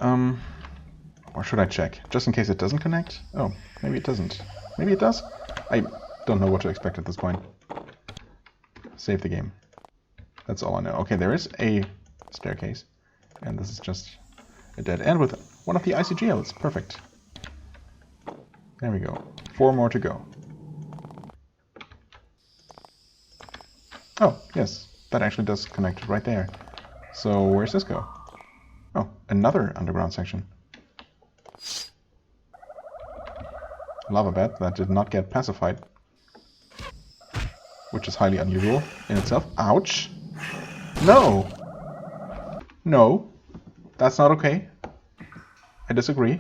or should I check? Just in case it doesn't connect? Oh, maybe it doesn't. Maybe it does? I don't know what to expect at this point. Save the game. That's all I know. Okay, there is a staircase. And this is just a dead end with one of the ICGLs. Perfect. There we go. 4 more to go. Oh, yes. That actually does connect right there. So where's this go? Oh, another underground section. Lava bed that did not get pacified. Which is highly unusual in itself. Ouch! No! No. That's not okay. I disagree.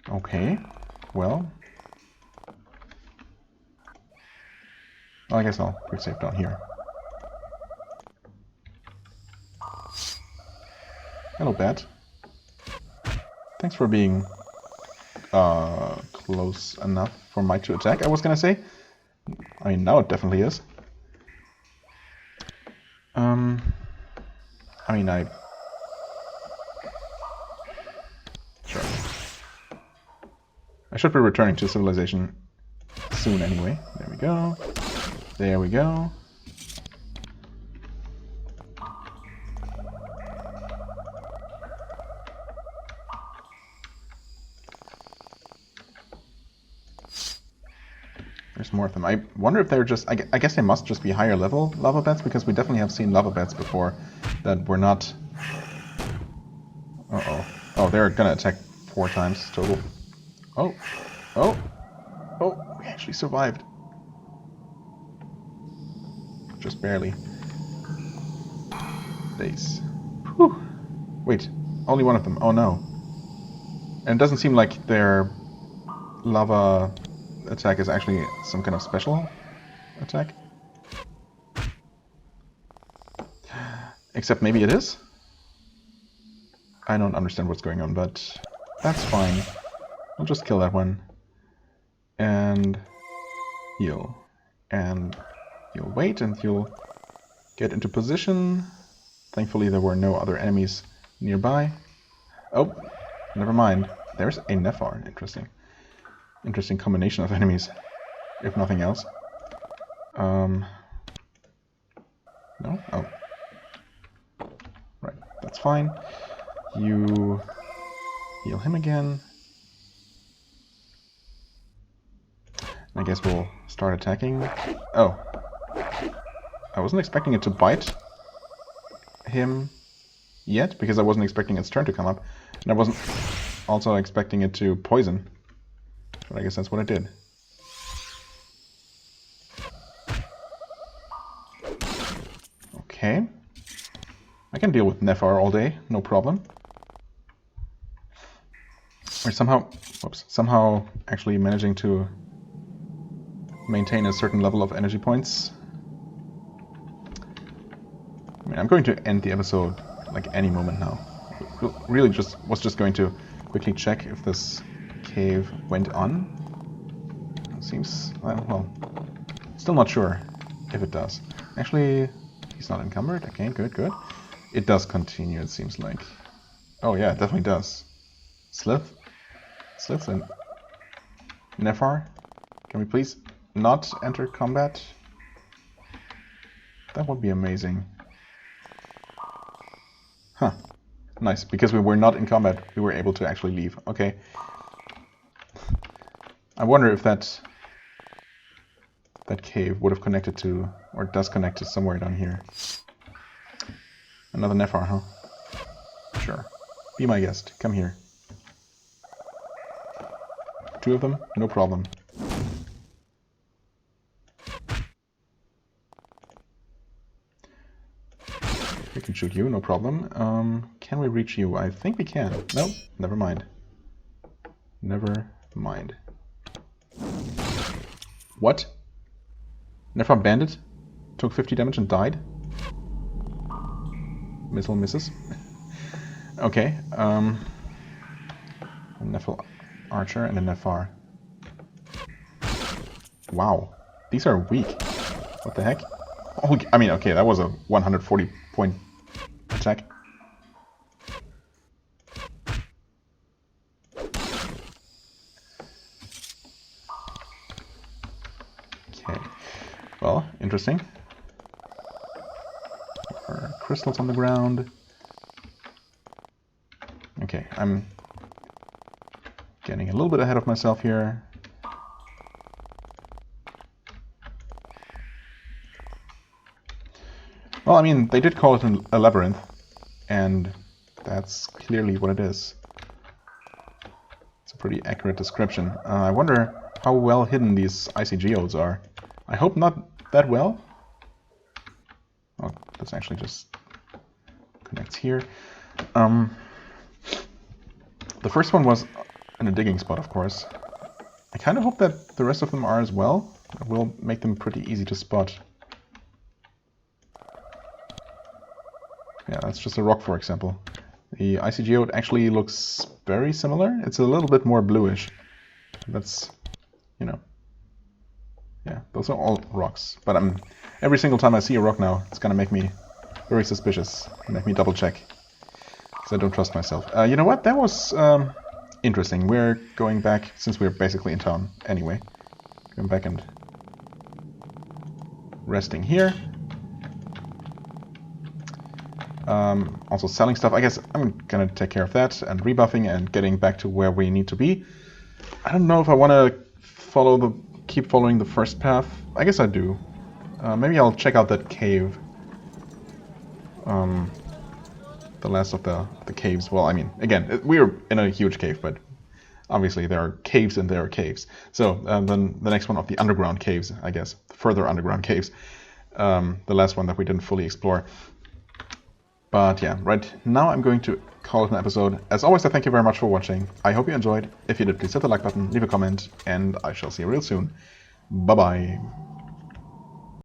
Okay. Well, I guess I'll quick save down here. Hello, Bat. Thanks for being close enough for Mike to attack, I was gonna say. I mean, now it definitely is. I mean, Sure. I should be returning to civilization soon anyway. There we go. There we go. There's more of them. I wonder if they're just... I guess they must just be higher level lava beds, because we definitely have seen lava beds before that were not... Uh-oh. Oh, they're gonna attack 4 times total. Oh. Oh. Oh, we actually survived. Just barely. Base. Whew. Wait, only one of them. Oh no. And it doesn't seem like their lava attack is actually some kind of special attack. Except maybe it is? I don't understand what's going on, but that's fine. I'll just kill that one. And heal. And you'll wait and you'll get into position. Thankfully there were no other enemies nearby. Oh, never mind. There's a Nephar. Interesting. Interesting combination of enemies, if nothing else. No? Oh. Right, that's fine. You heal him again. I guess we'll start attacking. Oh. I wasn't expecting it to bite him yet, because I wasn't expecting its turn to come up. And I wasn't also expecting it to poison. But I guess that's what it did. Okay. I can deal with Nephar all day, no problem. We're somehow actually managing to maintain a certain level of energy points. I mean, I'm going to end the episode like any moment now. Really was just going to quickly check if this cave went on. It seems, well, Still not sure if it does. Actually, he's not encumbered. Okay, good, good. It does continue, it seems like. Oh yeah, it definitely does. Slith and Nephar, can we please not enter combat? That would be amazing. Huh. Nice, because we were not in combat, we were able to actually leave. Okay. I wonder if that cave would have connected to, or does connect to somewhere down here. Another Nephar, huh? Sure. Be my guest. Come here. 2 of them? No problem. We can shoot you, no problem. Can we reach you? I think we can. No, never mind. Never mind. What? Nephar Bandit? Took 50 damage and died? Missile misses. Okay, a Nephil Archer and a Nephar. Wow, these are weak. What the heck? Oh, I mean, okay, that was a 140 point attack. Okay, well, interesting. Crystals on the ground. Okay, I'm getting a little bit ahead of myself here. Well, I mean, they did call it a labyrinth, and that's clearly what it is. It's a pretty accurate description. I wonder how well hidden these icy geodes are. I hope not that well. Oh, this actually just connects here. The first one was in a digging spot, of course. I kind of hope that the rest of them are as well. It will make them pretty easy to spot. Yeah, that's just a rock, for example. The icy geode actually looks very similar. It's a little bit more bluish. That's, you know, yeah, those are all rocks. But every single time I see a rock now, it's gonna make me very suspicious. Make me double check, because I don't trust myself. You know what? That was interesting. We're going back, since we're basically in town anyway. Going back and resting here. Also selling stuff. I guess I'm gonna take care of that and rebuffing and getting back to where we need to be. I don't know if I want to keep following the first path. I guess I do. Maybe I'll check out that cave. The last of the caves. Well, I mean, again, we're in a huge cave, but obviously there are caves and there are caves. So then the next one of the underground caves, I guess, further underground caves. The last one that we didn't fully explore. But yeah, right now I'm going to call it an episode. As always, I thank you very much for watching. I hope you enjoyed. If you did, please hit the like button, leave a comment, and I shall see you real soon. Bye-bye.